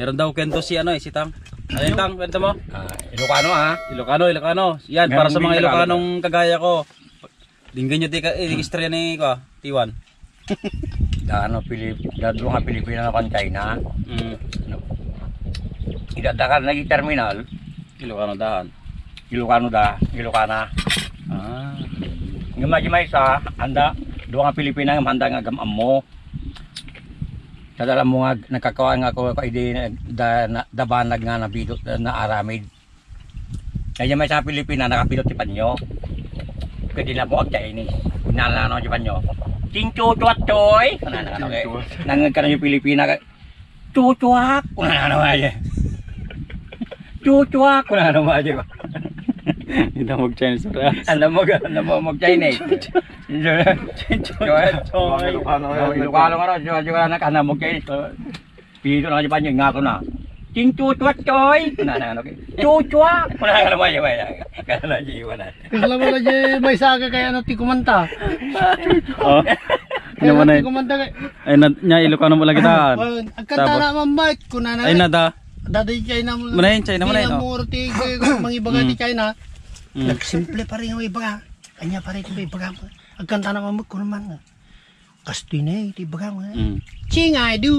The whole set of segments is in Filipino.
Meron daw kwento si si Tang. Ano yung Tang? Kwento mo? Ilocano Ilocano. Yan, Meron para sa mga din Ilocanong kagaya ko. Linggan nyo istorya ni T1. Dado nga Pilipina na kan China. Idadakan lagi terminal. Ilocano dahan. Ilocana. Ngimay sa anda dua nga Pilipina nga handa nga gamam mo. Kadala mo nga nakakawa nga ako ide dabanag nga nabidot na aramid. Kaya may sa Pilipina nakapidot ti panyo. Kadi na po ag Chinese. Nalano ti panyo. Cingcu cuat coy. Nangag ka na yung Pilipina ka. Cucuak. Kunano aja. Cucuak. Kunano aja ba. Hindi na mag-Chinese para. Alam mo mag-Chinese. Ilocano nga rin. Juga na ka na mag-Chinese. Pito na ka panyo. Nga ko na. Cingcu cuat coy. Kunano aja. Cucuak. Kunano aja ba. Kunano aja ba. Alam mo na may saga kaya ti kumanta. Ano mo na ti kumanta kay. Ay nya Ilocano mo lagi daan. Agkanta na mambait kunana. Ay nada. Dati China mo. Manayin China mo na yun. Murti mga ibaga ti China. Nagsimple pa rin yung ibaga. Kanya pa rin yung ibaga mo. Agkanta na mambait ko naman. Kastinay ti ibaga mo. Chingay do.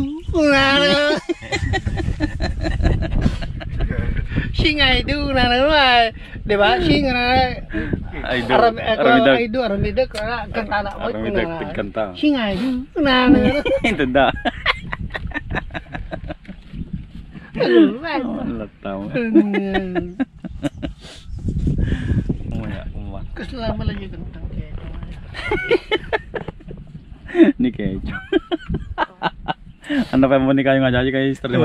Singay do na naman. Diba? Singay. Aramidag. Kanta na mo. Aramidag pagkanta. Singay do na naman. Ito da. Lataw. Kasalamat lang yung kantang keto. Ni Kecho. Ano pa mo ni kayo nga dyan? Kaya istorya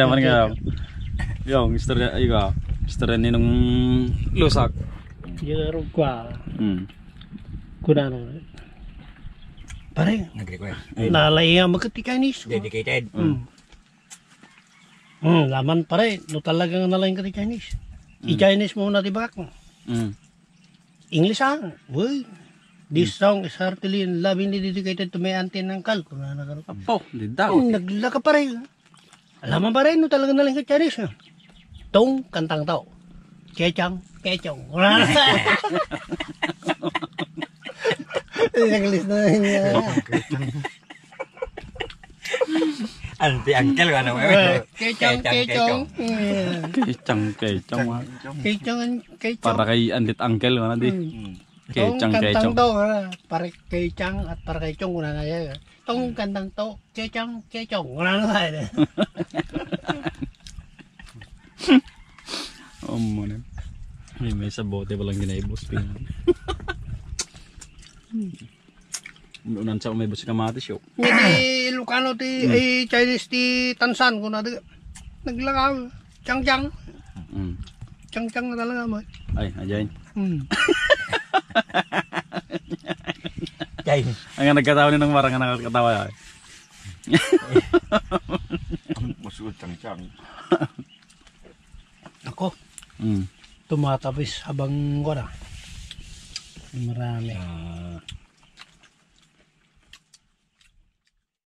mo nga. Yung istorya ni nung lusak. Yung kwa. Kunano. Pare. Nag-request. Nalaya magkatikanis. Dedicated. Laman pare. No talagang nalayan ka ti Chinese. I-Chinese mo na tibak mo. English ang. Uy. This song is heartily and lovingly dedicated to my auntie and uncle. Kunano ka rin. Apo, di daw. Naglaka pare. Alaman pare. No talagang nalayan ka Chinese. Tong kantang tao. Kechang. English na niya. Anti uncle ka na mo. Kechang. Para kay Andit Uncle na di. Kechang. Tong para kechang at para kay chong kuna na yan. Tong kantang to. Kechang. Kuna na yan. Mo na. May sabote palang ginaibos pinan. Unan sa may bus kamatis yo. Hindi Ilocano ti Chinese ti Tansan ko na naglakaw. Chang. Chang na talaga mo. Ay, ajayin. Ang nagkatawa ni ng marang nga nakakatawa. Masud chang. Ako. Tumatapis habang ko na. Marami.